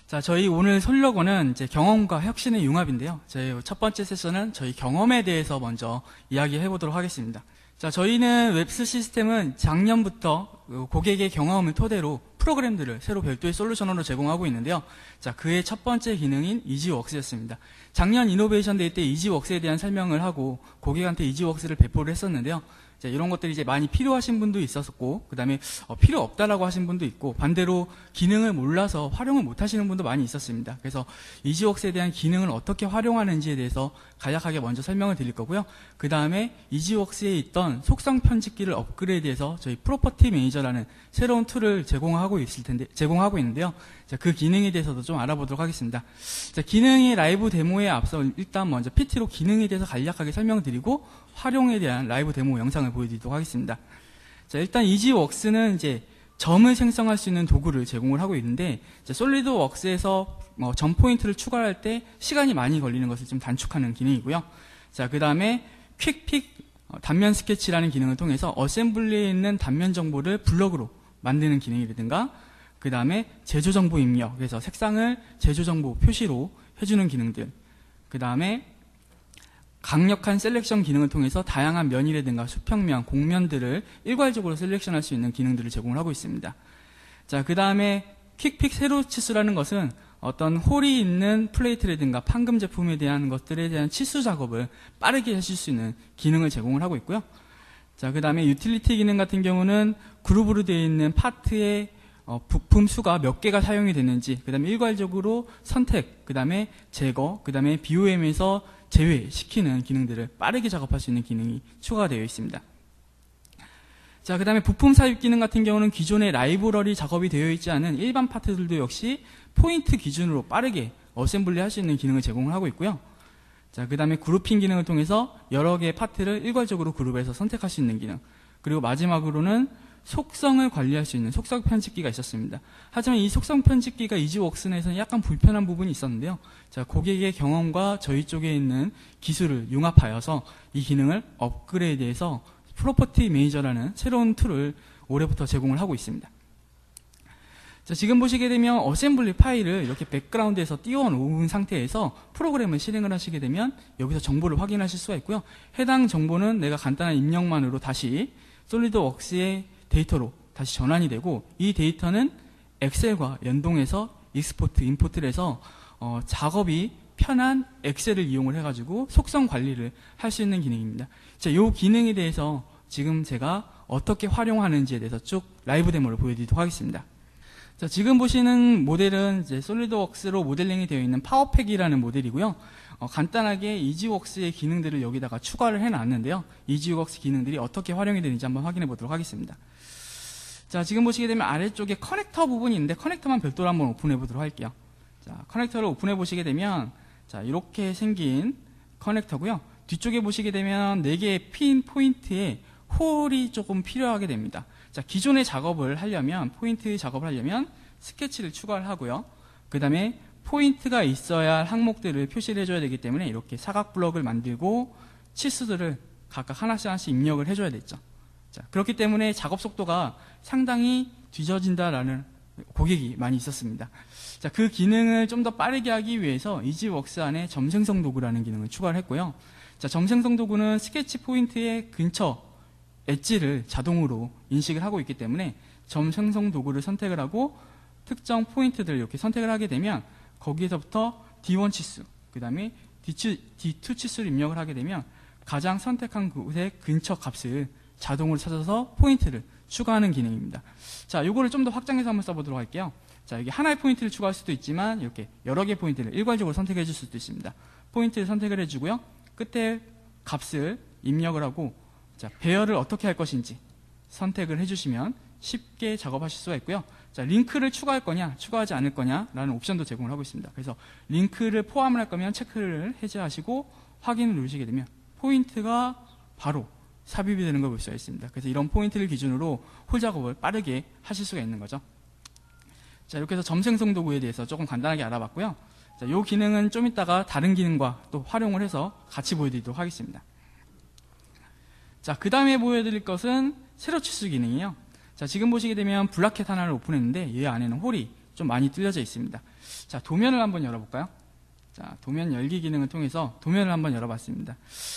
자, 저희 오늘 솔로건은 이제 경험과 혁신의 융합인데요. 저희 첫 번째 세션은 저희 경험에 대해서 먼저 이야기해 보도록 하겠습니다. 자, 저희는 웹스 시스템은 작년부터 고객의 경험을 토대로 프로그램들을 새로 별도의 솔루션으로 제공하고 있는데요. 자, 그의 첫 번째 기능인 이지웍스였습니다. 작년 이노베이션 데이 때 이지웍스에 대한 설명을 하고 고객한테 이지웍스를 배포를 했었는데요. 자, 이런 것들이 이제 많이 필요하신 분도 있었고, 그 다음에 필요 없다라고 하신 분도 있고, 반대로 기능을 몰라서 활용을 못 하시는 분도 많이 있었습니다. 그래서 이지웍스에 대한 기능을 어떻게 활용하는지에 대해서 간략하게 먼저 설명을 드릴 거고요. 그 다음에 이지웍스에 있던 속성 편집기를 업그레이드해서 저희 프로퍼티 매니저라는 새로운 툴을 제공하고 있는데요. 자, 그 기능에 대해서도 좀 알아보도록 하겠습니다. 자, 기능의 라이브 데모에 앞서 일단 먼저 PT로 기능에 대해서 간략하게 설명드리고 활용에 대한 라이브 데모 영상을 보여드리도록 하겠습니다. 자, 일단 이지웍스는 이제 점을 생성할 수 있는 도구를 제공을 하고 있는데, 솔리드웍스에서 점 포인트를 추가할 때 시간이 많이 걸리는 것을 좀 단축하는 기능이고요. 자, 그 다음에 퀵픽 단면 스케치라는 기능을 통해서 어셈블리에 있는 단면 정보를 블럭으로 만드는 기능이라든가, 그 다음에 제조 정보 입력, 그래서 색상을 제조 정보 표시로 해주는 기능들, 그 다음에 강력한 셀렉션 기능을 통해서 다양한 면이라든가 수평면, 곡면들을 일괄적으로 셀렉션할 수 있는 기능들을 제공을 하고 있습니다. 자, 그 다음에 퀵픽 세로 치수라는 것은 어떤 홀이 있는 플레이트라든가 판금 제품에 대한 것들에 대한 치수 작업을 빠르게 하실 수 있는 기능을 제공을 하고 있고요. 자, 그 다음에 유틸리티 기능 같은 경우는 그룹으로 되어 있는 파트의 부품 수가 몇 개가 사용이 되는지, 그 다음에 일괄적으로 선택, 그 다음에 제거, 그 다음에 BOM에서 제외시키는 기능들을 빠르게 작업할 수 있는 기능이 추가가 되어 있습니다. 자, 그 다음에 부품 삽입 기능 같은 경우는 기존의 라이브러리 작업이 되어 있지 않은 일반 파트들도 역시 포인트 기준으로 빠르게 어셈블리 할 수 있는 기능을 제공을 하고 있고요. 자, 그 다음에 그룹핑 기능을 통해서 여러 개의 파트를 일괄적으로 그룹해서 선택할 수 있는 기능, 그리고 마지막으로는 속성을 관리할 수 있는 속성 편집기가 있었습니다. 하지만 이 속성 편집기가 이지웍스 내에서는 약간 불편한 부분이 있었는데요. 자, 고객의 경험과 저희 쪽에 있는 기술을 융합하여서 이 기능을 업그레이드해서 프로퍼티 매니저라는 새로운 툴을 올해부터 제공을 하고 있습니다. 자, 지금 보시게 되면 어셈블리 파일을 이렇게 백그라운드에서 띄워놓은 상태에서 프로그램을 실행을 하시게 되면 여기서 정보를 확인하실 수가 있고요. 해당 정보는 내가 간단한 입력만으로 다시 솔리드웍스의 데이터로 다시 전환이 되고, 이 데이터는 엑셀과 연동해서 익스포트, 임포트를 해서 작업이 편한 엑셀을 이용을 해가지고 속성 관리를 할 수 있는 기능입니다. 자, 이 기능에 대해서 지금 제가 어떻게 활용하는지에 대해서 쭉 라이브 데모를 보여드리도록 하겠습니다. 자, 지금 보시는 모델은 이제 솔리드웍스로 모델링이 되어 있는 파워팩이라는 모델이고요. 간단하게 이지웍스의 기능들을 여기다가 추가를 해놨는데요. 이지웍스 기능들이 어떻게 활용이 되는지 한번 확인해 보도록 하겠습니다. 자, 지금 보시게 되면 아래쪽에 커넥터 부분이 있는데 커넥터만 별도로 한번 오픈해 보도록 할게요. 자, 커넥터를 오픈해 보시게 되면 자, 이렇게 생긴 커넥터고요. 뒤쪽에 보시게 되면 4개의 핀 포인트에 홀이 조금 필요하게 됩니다. 자, 기존의 작업을 하려면, 포인트 작업을 하려면 스케치를 추가를 하고요. 그 다음에 포인트가 있어야 할 항목들을 표시를 해줘야 되기 때문에 이렇게 사각 블럭을 만들고 치수들을 각각 하나씩 입력을 해줘야 되죠. 자, 그렇기 때문에 작업 속도가 상당히 뒤져진다라는 고객이 많이 있었습니다. 자, 그 기능을 좀 더 빠르게 하기 위해서 이지웍스 안에 점 생성 도구라는 기능을 추가를 했고요. 자, 점 생성 도구는 스케치 포인트의 근처 엣지를 자동으로 인식을 하고 있기 때문에 점 생성 도구를 선택을 하고 특정 포인트들을 이렇게 선택을 하게 되면 거기에서부터 D1 치수, 그 다음에 D2 치수를 입력을 하게 되면 가장 선택한 곳의 근처 값을 자동으로 찾아서 포인트를 추가하는 기능입니다. 자, 이거를 좀 더 확장해서 한번 써보도록 할게요. 자, 여기 하나의 포인트를 추가할 수도 있지만 이렇게 여러 개의 포인트를 일괄적으로 선택해 줄 수도 있습니다. 포인트를 선택을 해주고요. 끝에 값을 입력을 하고, 자, 배열을 어떻게 할 것인지 선택을 해주시면 쉽게 작업하실 수가 있고요. 자, 링크를 추가할 거냐, 추가하지 않을 거냐라는 옵션도 제공을 하고 있습니다. 그래서 링크를 포함을 할 거면 체크를 해제하시고 확인을 누르시게 되면 포인트가 바로 삽입이 되는 걸 볼 수가 있습니다. 그래서 이런 포인트를 기준으로 홀 작업을 빠르게 하실 수가 있는 거죠. 자, 이렇게 해서 점 생성 도구에 대해서 조금 간단하게 알아봤고요. 자, 이 기능은 좀 이따가 다른 기능과 또 활용을 해서 같이 보여드리도록 하겠습니다. 자, 그 다음에 보여드릴 것은 세로 치수 기능이에요. 자, 지금 보시게 되면 블라켓 하나를 오픈했는데 얘 안에는 홀이 좀 많이 뚫려져 있습니다. 자, 도면을 한번 열어볼까요? 자, 도면 열기 기능을 통해서 도면을 한번 열어봤습니다.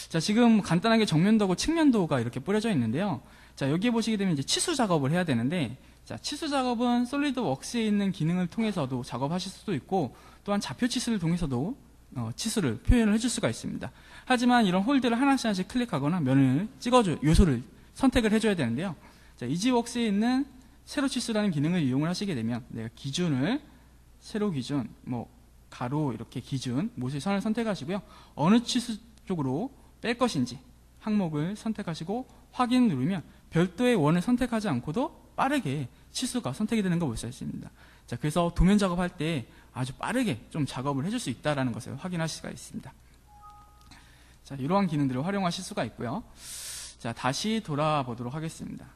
자, 지금 간단하게 정면도하고 측면도가 이렇게 뿌려져 있는데요. 자, 여기에 보시게 되면 이제 치수 작업을 해야 되는데, 자, 치수 작업은 솔리드웍스에 있는 기능을 통해서도 작업하실 수도 있고, 또한 좌표 치수를 통해서도 치수를 표현을 해줄 수가 있습니다. 하지만 이런 홀드를 하나씩 클릭하거나 면을 찍어줘, 요소를 선택을 해줘야 되는데요. 자, 이지웍스에 있는 세로 치수라는 기능을 이용을 하시게 되면 내가 기준을 세로 기준, 가로 이렇게 기준, 모서리 선을 선택하시고요. 어느 치수 쪽으로 뺄 것인지 항목을 선택하시고 확인 누르면 별도의 원을 선택하지 않고도 빠르게 치수가 선택이 되는 걸 볼 수 있습니다. 자, 그래서 도면 작업할 때 아주 빠르게 좀 작업을 해줄 수 있다는 것을 확인하실 수가 있습니다. 자, 이러한 기능들을 활용하실 수가 있고요. 자, 다시 돌아보도록 하겠습니다.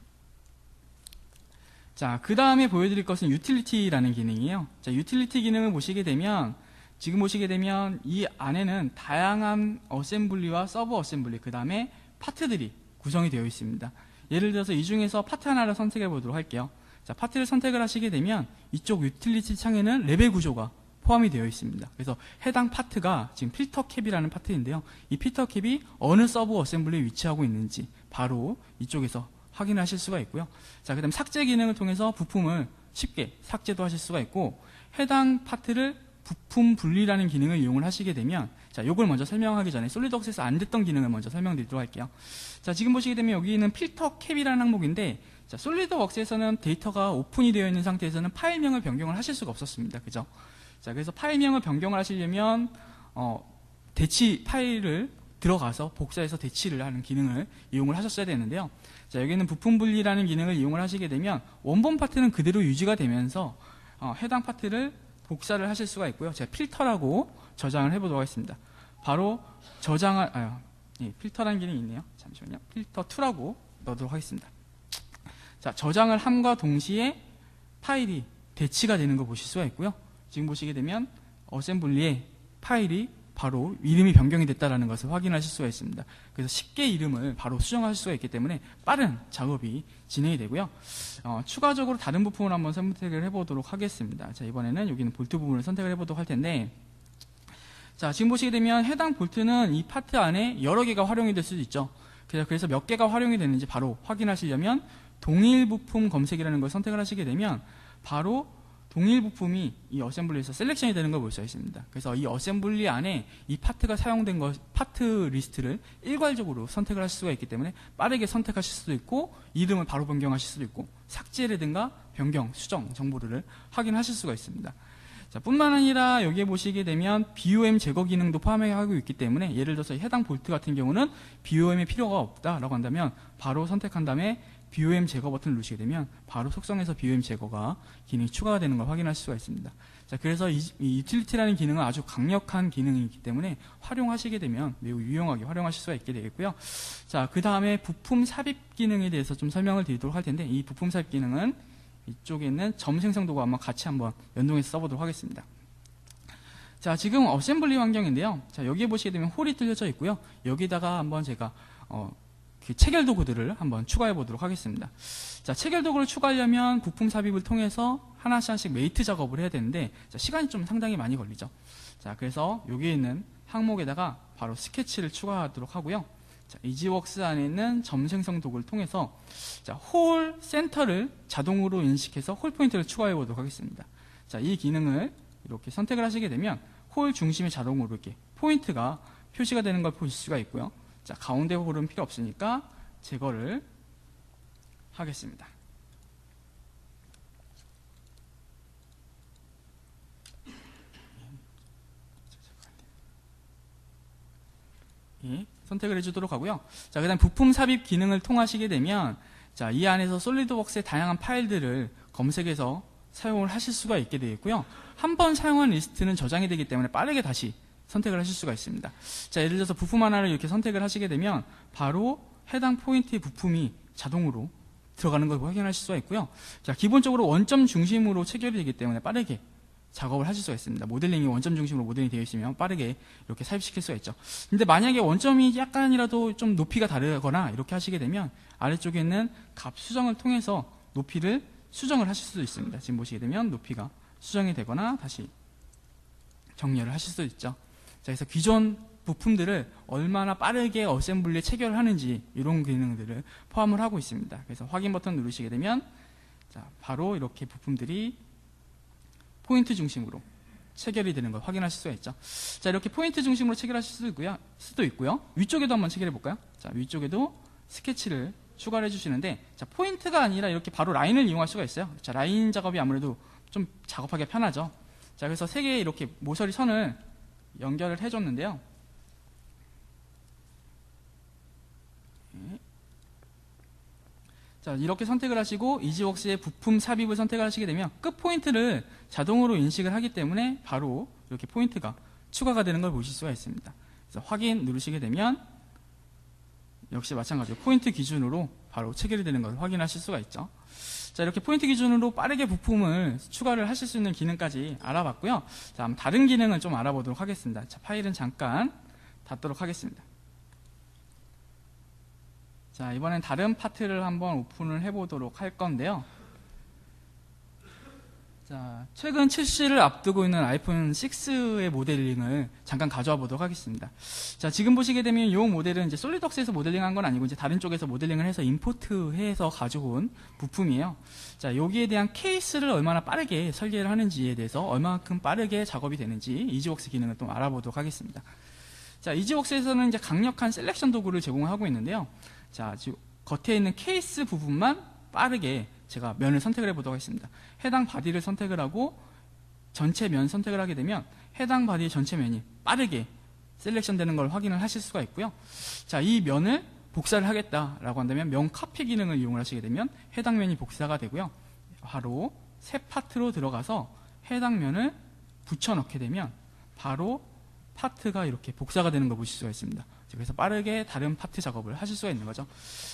자, 그 다음에 보여드릴 것은 유틸리티라는 기능이에요. 자, 유틸리티 기능을 보시게 되면, 지금 보시게 되면 이 안에는 다양한 어셈블리와 서브 어셈블리, 그 다음에 파트들이 구성이 되어 있습니다. 예를 들어서 이 중에서 파트 하나를 선택해 보도록 할게요. 자, 파트를 선택을 하시게 되면 이쪽 유틸리티 창에는 레벨 구조가 포함이 되어 있습니다. 그래서 해당 파트가 지금 필터 캡이라는 파트인데요. 이 필터 캡이 어느 서브 어셈블리에 위치하고 있는지 바로 이쪽에서 확인하실 수가 있고요. 자, 그 다음 삭제 기능을 통해서 부품을 쉽게 삭제도 하실 수가 있고, 해당 파트를 부품 분리라는 기능을 이용을 하시게 되면, 자, 요걸 먼저 설명하기 전에 솔리드웍스에서 안 됐던 기능을 먼저 설명드리도록 할게요. 자, 지금 보시게 되면 여기는 필터 캡이라는 항목인데, 자, 솔리드웍스에서는 데이터가 오픈이 되어 있는 상태에서는 파일명을 변경을 하실 수가 없었습니다. 그죠? 자, 그래서 파일명을 변경을 하시려면 대치 파일을 들어가서 복사해서 대치를 하는 기능을 이용을 하셨어야 되는데요. 자, 여기는 부품 분리라는 기능을 이용을 하시게 되면 원본 파트는 그대로 유지가 되면서 해당 파트를 복사를 하실 수가 있고요. 제가 필터라고 저장을 해보도록 하겠습니다. 바로 저장할 필터라는 기능이 있네요. 잠시만요. 필터 2라고 넣도록 하겠습니다. 자, 저장을 함과 동시에 파일이 대치가 되는 거 보실 수가 있고요. 지금 보시게 되면 어셈블리에 파일이 바로 이름이 변경이 됐다는 것을 확인하실 수가 있습니다. 그래서 쉽게 이름을 바로 수정하실 수가 있기 때문에 빠른 작업이 진행이 되고요. 추가적으로 다른 부품을 한번 선택을 해보도록 하겠습니다. 자, 이번에는 여기는 볼트 부분을 선택을 해보도록 할 텐데, 자, 지금 보시게 되면 해당 볼트는 이 파트 안에 여러 개가 활용이 될 수도 있죠. 그래서 몇 개가 활용이 되는지 바로 확인하시려면 동일 부품 검색이라는 걸 선택을 하시게 되면 바로 동일 부품이 이 어셈블리에서 셀렉션이 되는 걸 볼 수 있습니다. 그래서 이 어셈블리 안에 이 파트가 사용된 파트 리스트를 일괄적으로 선택을 하실 수가 있기 때문에 빠르게 선택하실 수도 있고, 이름을 바로 변경하실 수도 있고, 삭제라든가 변경, 수정 정보를 확인하실 수가 있습니다. 자, 뿐만 아니라 여기에 보시게 되면 BOM 제거 기능도 포함하고 있기 때문에, 예를 들어서 해당 볼트 같은 경우는 BOM이 필요가 없다라고 한다면 바로 선택한 다음에 BOM 제거 버튼을 누르시게 되면 바로 속성에서 BOM 제거가 기능이 추가가 되는 걸 확인하실 수가 있습니다. 자, 그래서 이 유틸리티라는 기능은 아주 강력한 기능이기 때문에 활용하시게 되면 매우 유용하게 활용하실 수가 있게 되겠고요. 자, 그 다음에 부품 삽입 기능에 대해서 좀 설명을 드리도록 할 텐데, 이 부품 삽입 기능은 이쪽에 있는 점 생성도구 한번 같이 한번 연동해서 써보도록 하겠습니다. 자, 지금 어셈블리 환경인데요. 자, 여기에 보시게 되면 홀이 뚫려져 있고요. 여기다가 한번 제가 그 체결 도구들을 한번 추가해 보도록 하겠습니다. 자, 체결 도구를 추가하려면 부품 삽입을 통해서 하나씩 메이트 작업을 해야 되는데, 자, 시간이 좀 상당히 많이 걸리죠. 자, 그래서 여기에 있는 항목에다가 바로 스케치를 추가하도록 하고요. 자, 이지웍스 안에 있는 점 생성 도구를 통해서 자, 홀 센터를 자동으로 인식해서 홀 포인트를 추가해 보도록 하겠습니다. 자, 이 기능을 이렇게 선택을 하시게 되면 홀 중심에 자동으로 이렇게 포인트가 표시가 되는 걸 보실 수가 있고요. 자, 가운데 홀은 필요 없으니까 제거를 하겠습니다. 예, 선택을 해주도록 하고요. 자, 그 다음 부품 삽입 기능을 통하시게 되면, 자, 이 안에서 솔리드웍스의 다양한 파일들을 검색해서 사용을 하실 수가 있게 되겠고요. 한 번 사용한 리스트는 저장이 되기 때문에 빠르게 다시 선택을 하실 수가 있습니다. 자, 예를 들어서 부품 하나를 이렇게 선택을 하시게 되면 바로 해당 포인트의 부품이 자동으로 들어가는 걸 확인하실 수가 있고요. 자, 기본적으로 원점 중심으로 체결이 되기 때문에 빠르게 작업을 하실 수가 있습니다. 모델링이 원점 중심으로 모델링이 되어 있으면 빠르게 이렇게 삽입시킬 수가 있죠. 근데 만약에 원점이 약간이라도 좀 높이가 다르거나 이렇게 하시게 되면 아래쪽에 있는 값 수정을 통해서 높이를 수정을 하실 수도 있습니다. 지금 보시게 되면 높이가 수정이 되거나 다시 정렬을 하실 수 있죠. 자, 그래서 기존 부품들을 얼마나 빠르게 어셈블리에 체결하는지 이런 기능들을 포함을 하고 있습니다. 그래서 확인 버튼 누르시게 되면 자, 바로 이렇게 부품들이 포인트 중심으로 체결이 되는 걸 확인하실 수가 있죠. 자, 이렇게 포인트 중심으로 체결하실 수도 있고요. 위쪽에도 한번 체결해 볼까요? 자, 위쪽에도 스케치를 추가를 해주시는데, 자, 포인트가 아니라 이렇게 바로 라인을 이용할 수가 있어요. 자, 라인 작업이 아무래도 좀 작업하기가 편하죠. 자, 그래서 세 개의 이렇게 모서리 선을 연결을 해줬는데요. 자, 이렇게 선택을 하시고 이지웍스의 부품 삽입을 선택을 하시게 되면 끝 포인트를 자동으로 인식을 하기 때문에 바로 이렇게 포인트가 추가가 되는 걸 보실 수가 있습니다. 그래서 확인 누르시게 되면 역시 마찬가지로 포인트 기준으로 바로 체결이 되는 걸 확인하실 수가 있죠. 자, 이렇게 포인트 기준으로 빠르게 부품을 추가를 하실 수 있는 기능까지 알아봤고요. 자, 다른 기능을 좀 알아보도록 하겠습니다. 자, 파일은 잠깐 닫도록 하겠습니다. 자, 이번엔 다른 파트를 한번 오픈을 해보도록 할 건데요. 자, 최근 출시를 앞두고 있는 아이폰 6의 모델링을 잠깐 가져와 보도록 하겠습니다. 자, 지금 보시게 되면 이 모델은 이제 솔리드웍스에서 모델링한 건 아니고 이제 다른 쪽에서 모델링을 해서 임포트해서 가져온 부품이에요. 자, 여기에 대한 케이스를 얼마나 빠르게 설계를 하는지에 대해서 얼마만큼 빠르게 작업이 되는지 이지웍스 기능을 좀 알아보도록 하겠습니다. 자, 이지웍스에서는 이제 강력한 셀렉션 도구를 제공하고 있는데요. 자, 지금 겉에 있는 케이스 부분만 빠르게 제가 면을 선택을 해보도록 하겠습니다. 해당 바디를 선택을 하고 전체 면 선택을 하게 되면 해당 바디의 전체 면이 빠르게 셀렉션 되는 걸 확인을 하실 수가 있고요. 자, 이 면을 복사를 하겠다라고 한다면 면 카피 기능을 이용을 하시게 되면 해당 면이 복사가 되고요. 바로 새 파트로 들어가서 해당 면을 붙여 넣게 되면 바로 파트가 이렇게 복사가 되는 걸 보실 수가 있습니다. 그래서 빠르게 다른 파트 작업을 하실 수가 있는 거죠.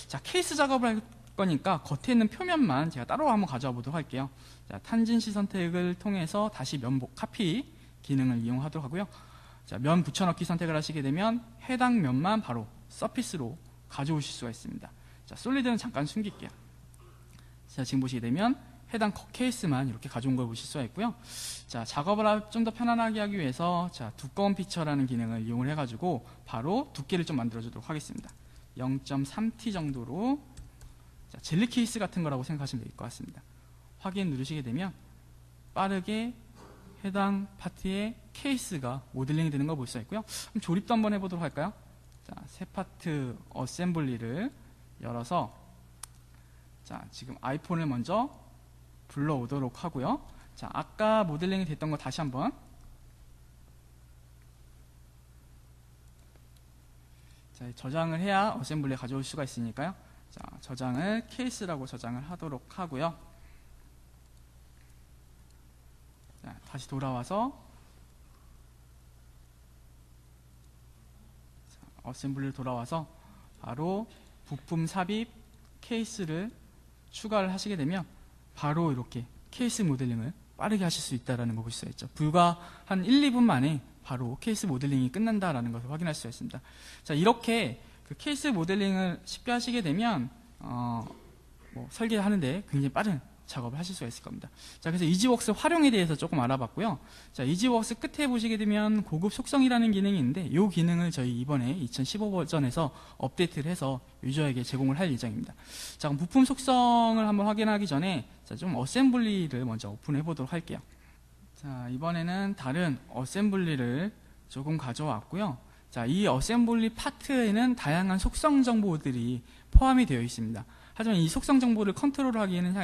자, 케이스 작업을 할 거니까 겉에 있는 표면만 제가 따로 한번 가져와 보도록 할게요. 자, 탄진시 선택을 통해서 다시 면 카피 기능을 이용하도록 하고요. 자, 면 붙여넣기 선택을 하시게 되면 해당 면만 바로 서피스로 가져오실 수가 있습니다. 자, 솔리드는 잠깐 숨길게요. 자, 지금 보시게 되면 해당 케이스만 이렇게 가져온 걸 보실 수가 있고요. 자, 작업을 좀 더 편안하게 하기 위해서 자, 두꺼운 피처라는 기능을 이용을 해가지고 바로 두께를 좀 만들어 주도록 하겠습니다. 0.3T 정도로 자, 젤리 케이스 같은 거라고 생각하시면 될 것 같습니다. 확인 누르시게 되면 빠르게 해당 파트의 케이스가 모델링이 되는 걸 볼 수가 있고요. 그럼 조립도 한번 해보도록 할까요? 자, 새 파트 어셈블리를 열어서 자, 지금 아이폰을 먼저 불러오도록 하고요. 자, 아까 모델링이 됐던 거 다시 한번 자, 저장을 해야 어셈블리에 가져올 수가 있으니까요. 자, 저장을 케이스라고 저장을 하도록 하고요. 자, 다시 돌아와서 자, 어셈블리로 돌아와서 바로 부품 삽입 케이스를 추가를 하시게 되면 바로 이렇게 케이스 모델링을 빠르게 하실 수 있다는 걸 보실 수 있죠. 불과 한 1, 2분 만에 바로 케이스 모델링이 끝난다라는 것을 확인할 수가 있습니다. 자, 이렇게 그 케이스 모델링을 쉽게 하시게 되면 설계하는데 굉장히 빠른 작업을 하실 수가 있을 겁니다. 자, 그래서 이지웍스 활용에 대해서 조금 알아봤고요. 자, 이지웍스 끝에 보시게 되면 고급 속성이라는 기능이 있는데 이 기능을 저희 이번에 2015 버전에서 업데이트를 해서 유저에게 제공을 할 예정입니다. 자, 그럼 부품 속성을 한번 확인하기 전에 자, 좀 어셈블리를 먼저 오픈해 보도록 할게요. 자, 이번에는 다른 어셈블리를 조금 가져왔고요. 자, 이 어셈블리 파트에는 다양한 속성 정보들이 포함이 되어 있습니다. 하지만 이 속성 정보를 컨트롤하기에는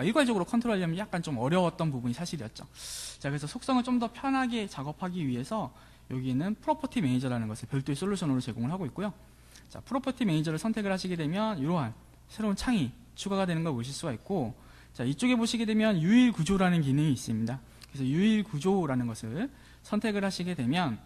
일괄적으로 컨트롤하려면 약간 좀 어려웠던 부분이 사실이었죠. 자, 그래서 속성을 좀 더 편하게 작업하기 위해서 여기는 프로퍼티 매니저라는 것을 별도의 솔루션으로 제공을 하고 있고요. 자, 프로퍼티 매니저를 선택을 하시게 되면 이러한 새로운 창이 추가가 되는 걸 보실 수가 있고, 자, 이쪽에 보시게 되면 유일 구조라는 기능이 있습니다. 그래서 유일 구조라는 것을 선택을 하시게 되면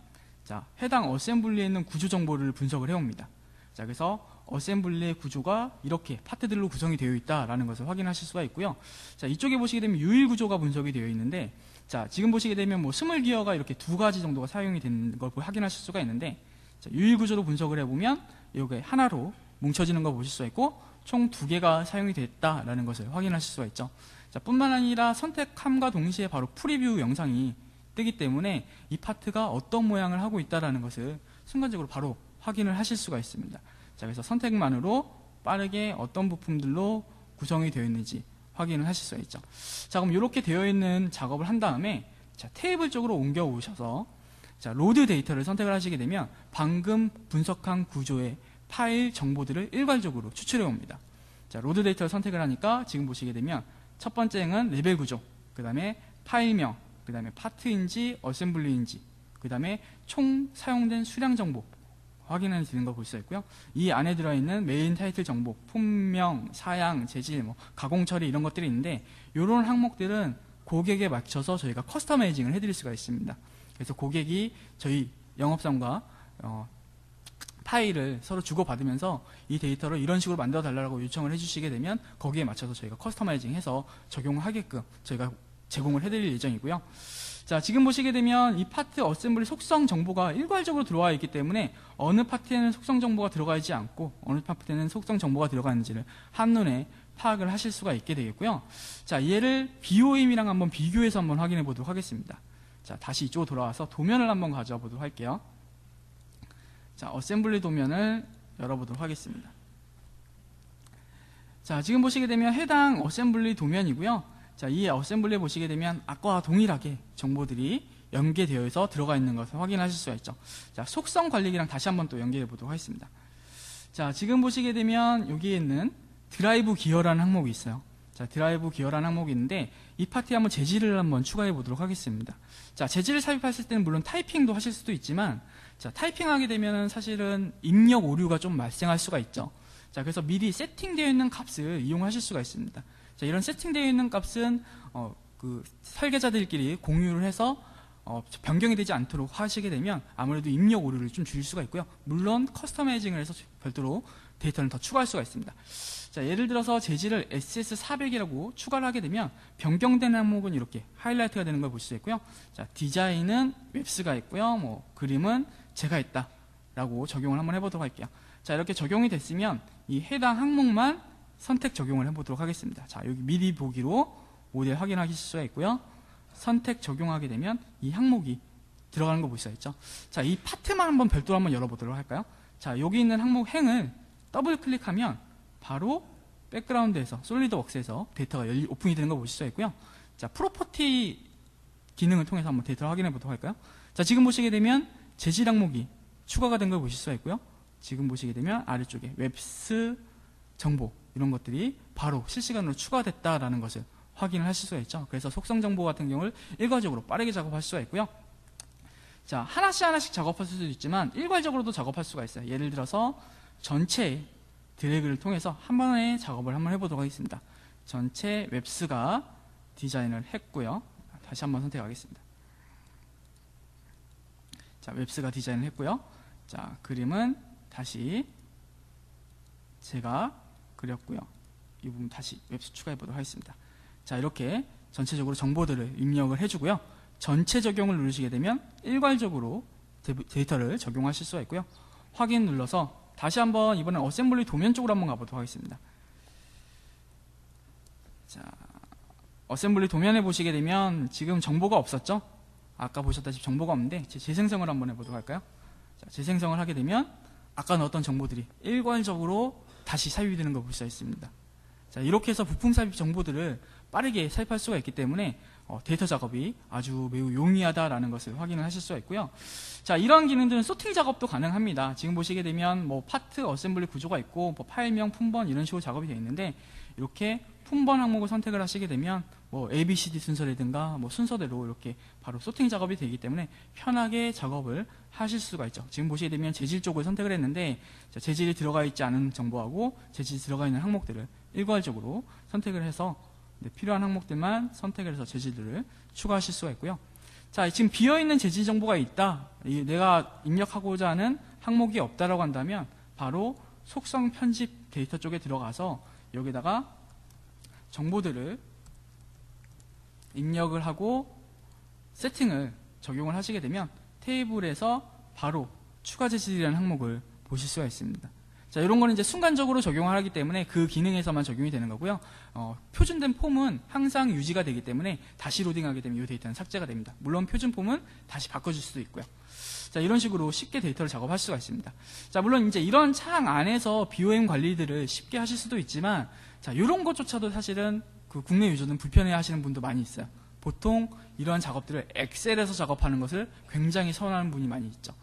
자, 해당 어셈블리에 있는 구조 정보를 분석을 해옵니다. 자, 그래서 어셈블리의 구조가 이렇게 파트들로 구성이 되어 있다라는 것을 확인하실 수가 있고요. 자, 이쪽에 보시게 되면 유일 구조가 분석이 되어 있는데, 자, 지금 보시게 되면 뭐 스몰 기어가 이렇게 두 가지 정도가 사용이 되는 걸 확인하실 수가 있는데, 자, 유일 구조로 분석을 해보면 이게 하나로 뭉쳐지는 걸 보실 수가 있고 총 2개가 사용이 됐다라는 것을 확인하실 수가 있죠. 자, 뿐만 아니라 선택함과 동시에 바로 프리뷰 영상이 뜨기 때문에 이 파트가 어떤 모양을 하고 있다는 것을 순간적으로 바로 확인을 하실 수가 있습니다. 자, 그래서 선택만으로 빠르게 어떤 부품들로 구성이 되어 있는지 확인을 하실 수가 있죠. 자, 그럼 이렇게 되어 있는 작업을 한 다음에 자, 테이블 쪽으로 옮겨 오셔서 자, 로드 데이터를 선택을 하시게 되면 방금 분석한 구조의 파일 정보들을 일괄적으로 추출해 옵니다. 자, 로드 데이터를 선택을 하니까 지금 보시게 되면 첫 번째는 레벨 구조, 그 다음에 파일명, 그 다음에 파트인지 어셈블리인지, 그 다음에 총 사용된 수량 정보 확인해 드리는 걸 볼 수 있고요. 이 안에 들어있는 메인 타이틀 정보, 품명, 사양, 재질, 가공 처리 이런 것들이 있는데 이런 항목들은 고객에 맞춰서 저희가 커스터마이징을 해드릴 수가 있습니다. 그래서 고객이 저희 영업사원과 파일을 서로 주고받으면서 이 데이터를 이런 식으로 만들어 달라고 요청을 해주시게 되면 거기에 맞춰서 저희가 커스터마이징해서 적용을 하게끔 저희가 제공을 해드릴 예정이고요. 자, 지금 보시게 되면 이 파트 어셈블리 속성 정보가 일괄적으로 들어와 있기 때문에 어느 파트에는 속성 정보가 들어가 있지 않고 어느 파트에는 속성 정보가 들어가 있는지를 한눈에 파악을 하실 수가 있게 되겠고요. 자, 얘를 BOM이랑 한번 비교해서 한번 확인해 보도록 하겠습니다. 자, 다시 이쪽으로 돌아와서 도면을 한번 가져와 보도록 할게요. 자, 어셈블리 도면을 열어보도록 하겠습니다. 자, 지금 보시게 되면 해당 어셈블리 도면이고요. 자, 이 어셈블리에 보시게 되면 아까와 동일하게 정보들이 연계되어서 들어가 있는 것을 확인하실 수가 있죠. 자, 속성 관리기랑 다시 한번 또 연결해 보도록 하겠습니다. 자, 지금 보시게 되면 여기에 있는 드라이브 기어라는 항목이 있어요. 자, 드라이브 기어라는 항목이 있는데 이 파트에 한번 재질을 한번 추가해 보도록 하겠습니다. 자, 재질을 삽입하실 때는 물론 타이핑도 하실 수도 있지만 자, 타이핑하게 되면은 사실은 입력 오류가 좀 발생할 수가 있죠. 자, 그래서 미리 세팅되어 있는 값을 이용하실 수가 있습니다. 자, 이런 세팅되어 있는 값은 그 설계자들끼리 공유를 해서 변경이 되지 않도록 하시게 되면 아무래도 입력 오류를 좀 줄일 수가 있고요. 물론 커스터마이징을 해서 별도로 데이터를 더 추가할 수가 있습니다. 자, 예를 들어서 재질을 SS400이라고 추가를 하게 되면 변경된 항목은 이렇게 하이라이트가 되는 걸 볼 수 있고요. 자, 디자인은 웹스가 있고요. 그림은 제가 있다라고 적용을 한번 해보도록 할게요. 자, 이렇게 적용이 됐으면 이 해당 항목만 선택 적용을 해보도록 하겠습니다. 자, 여기 미리 보기로 모델 확인하실 수가 있고요. 선택 적용하게 되면 이 항목이 들어가는 거 볼 수가 있죠. 자, 이 파트만 한번 별도로 한번 열어보도록 할까요? 자, 여기 있는 항목 행을 더블 클릭하면 바로 백그라운드에서 솔리드웍스에서 데이터가 오픈이 되는 거 보실 수가 있고요. 자, 프로퍼티 기능을 통해서 한번 데이터를 확인해 보도록 할까요? 자, 지금 보시게 되면 재질 항목이 추가가 된 걸 보실 수가 있고요. 지금 보시게 되면 아래쪽에 웹스 정보 이런 것들이 바로 실시간으로 추가됐다라는 것을 확인을 하실 수가 있죠. 그래서 속성 정보 같은 경우를 일괄적으로 빠르게 작업할 수가 있고요. 자, 하나씩 작업할 수도 있지만 일괄적으로도 작업할 수가 있어요. 예를 들어서 전체 드래그를 통해서 한 번에 작업을 한번 해보도록 하겠습니다. 전체 웹스가 디자인을 했고요. 다시 한번 선택하겠습니다. 자, 웹스가 디자인을 했고요. 자, 그림은 다시 제가 그렸고요. 이 부분 다시 웹스 추가해 보도록 하겠습니다. 자, 이렇게 전체적으로 정보들을 입력을 해주고요. 전체 적용을 누르시게 되면 일괄적으로 데이터를 적용하실 수가 있고요. 확인 눌러서 다시 한번 이번엔 어셈블리 도면 쪽으로 한번 가보도록 하겠습니다. 자, 어셈블리 도면에 보시게 되면 지금 정보가 없었죠? 아까 보셨다시피 정보가 없는데 재생성을 한번 해보도록 할까요? 자, 재생성을 하게 되면 아까 넣었던 정보들이 일괄적으로 다시 삽입이 되는 걸 볼 수 있습니다. 자, 이렇게 해서 부품 삽입 정보들을 빠르게 삽입할 수가 있기 때문에 데이터 작업이 아주 매우 용이하다라는 것을 확인을 하실 수가 있고요. 자, 이런 기능들은 소팅 작업도 가능합니다. 지금 보시게 되면 파트 어셈블리 구조가 있고 파일명, 품번 이런 식으로 작업이 되어 있는데 이렇게 품번 항목을 선택을 하시게 되면 ABCD 순서라든가 순서대로 이렇게 바로 소팅 작업이 되기 때문에 편하게 작업을 하실 수가 있죠. 지금 보시게 되면 재질 쪽을 선택을 했는데 자, 재질이 들어가 있지 않은 정보하고 재질이 들어가 있는 항목들을 일괄적으로 선택을 해서 필요한 항목들만 선택을 해서 재질들을 추가하실 수가 있고요. 자, 지금 비어있는 재질 정보가 있다. 내가 입력하고자 하는 항목이 없다라고 한다면 바로 속성 편집 데이터 쪽에 들어가서 여기다가 정보들을 입력을 하고 세팅을 적용을 하시게 되면 테이블에서 바로 추가 재질이라는 항목을 보실 수가 있습니다. 자, 이런 거는 이제 순간적으로 적용을 하기 때문에 그 기능에서만 적용이 되는 거고요. 표준된 폼은 항상 유지가 되기 때문에 다시 로딩하게 되면 이 데이터는 삭제가 됩니다. 물론 표준 폼은 다시 바꿔줄 수도 있고요. 자, 이런 식으로 쉽게 데이터를 작업할 수가 있습니다. 자, 물론 이제 이런 창 안에서 BOM 관리들을 쉽게 하실 수도 있지만, 자, 이런 것조차도 사실은 그 국내 유저는 불편해 하시는 분도 많이 있어요. 보통 이러한 작업들을 엑셀에서 작업하는 것을 굉장히 선호하는 분이 많이 있죠.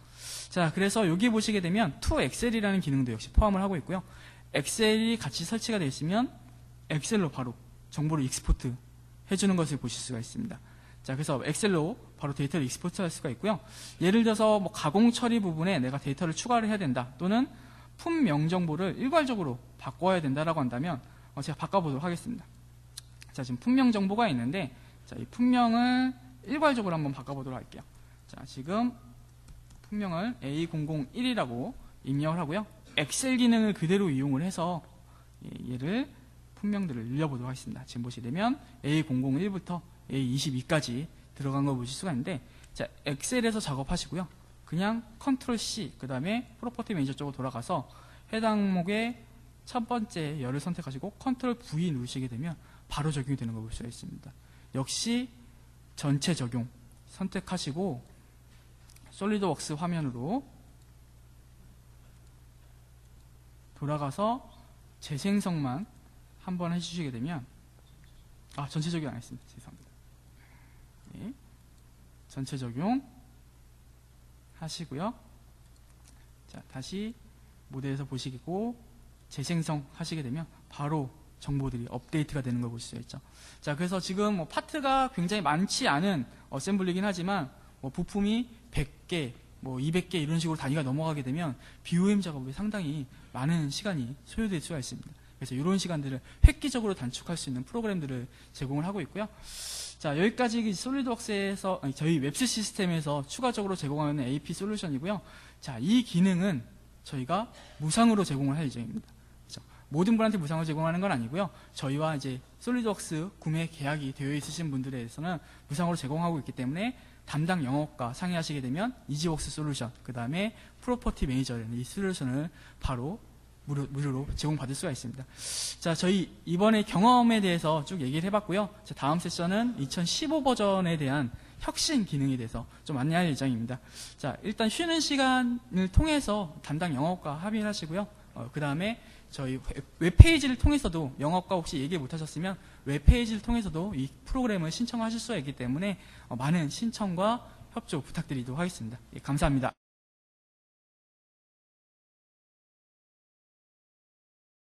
자, 그래서 여기 보시게 되면 to 엑셀이라는 기능도 역시 포함을 하고 있고요. 엑셀이 같이 설치가 되어 있으면 엑셀로 바로 정보를 익스포트 해주는 것을 보실 수가 있습니다. 자, 그래서 엑셀로 바로 데이터를 익스포트 할 수가 있고요. 예를 들어서 뭐 가공 처리 부분에 내가 데이터를 추가를 해야 된다, 또는 품명 정보를 일괄적으로 바꿔야 된다라고 한다면 제가 바꿔보도록 하겠습니다. 자, 지금 품명 정보가 있는데, 자, 이 품명을 일괄적으로 한번 바꿔보도록 할게요. 자, 지금 품명을 A001이라고 입력을 하고요. 엑셀 기능을 그대로 이용을 해서 얘를 품명들을 늘려보도록 하겠습니다. 지금 보시게 되면 A001부터 A22까지 들어간 걸 보실 수가 있는데, 자, 엑셀에서 작업하시고요. 그냥 컨트롤 C, 그 다음에 프로퍼티 매니저 쪽으로 돌아가서 해당 항목의 첫 번째 열을 선택하시고 컨트롤 V 누르시게 되면 바로 적용이 되는 걸 볼 수가 있습니다. 역시 전체 적용 선택하시고 솔리드웍스 화면으로 돌아가서 재생성만 한번 해주시게 되면, 전체 적용 안 했습니다. 죄송합니다. 네. 전체 적용 하시고요. 자, 다시 모델에서 보시고 재생성 하시게 되면 바로 정보들이 업데이트가 되는 걸 볼 수 있죠. 자, 그래서 지금 뭐 파트가 굉장히 많지 않은 어셈블리긴 하지만 뭐 부품이 100개, 뭐 200개 이런 식으로 단위가 넘어가게 되면 BOM 작업에 상당히 많은 시간이 소요될 수가 있습니다. 그래서 이런 시간들을 획기적으로 단축할 수 있는 프로그램들을 제공을 하고 있고요. 자, 여기까지 솔리드웍스에서, 저희 웹스 시스템에서 추가적으로 제공하는 AP 솔루션이고요. 자, 이 기능은 저희가 무상으로 제공을 할 예정입니다. 그렇죠? 모든 분한테 무상으로 제공하는 건 아니고요. 저희와 이제 솔리드웍스 구매 계약이 되어 있으신 분들에 대해서는 무상으로 제공하고 있기 때문에 담당 영업과 상의하시게 되면 이지웍스 솔루션, 그 다음에 프로퍼티 매니저라는 이 솔루션을 바로 무료로 제공받을 수가 있습니다. 자, 저희 이번에 경험에 대해서 쭉 얘기를 해봤고요. 자, 다음 세션은 2015 버전에 대한 혁신 기능에 대해서 좀 안내할 예정입니다. 자, 일단 쉬는 시간을 통해서 담당 영업과 합의를 하시고요. 그 다음에 저희 웹페이지를 통해서도 영업과 혹시 얘기 못하셨으면 웹페이지를 통해서도 이 프로그램을 신청하실 수가 있기 때문에 많은 신청과 협조 부탁드리도록 하겠습니다. 예, 감사합니다.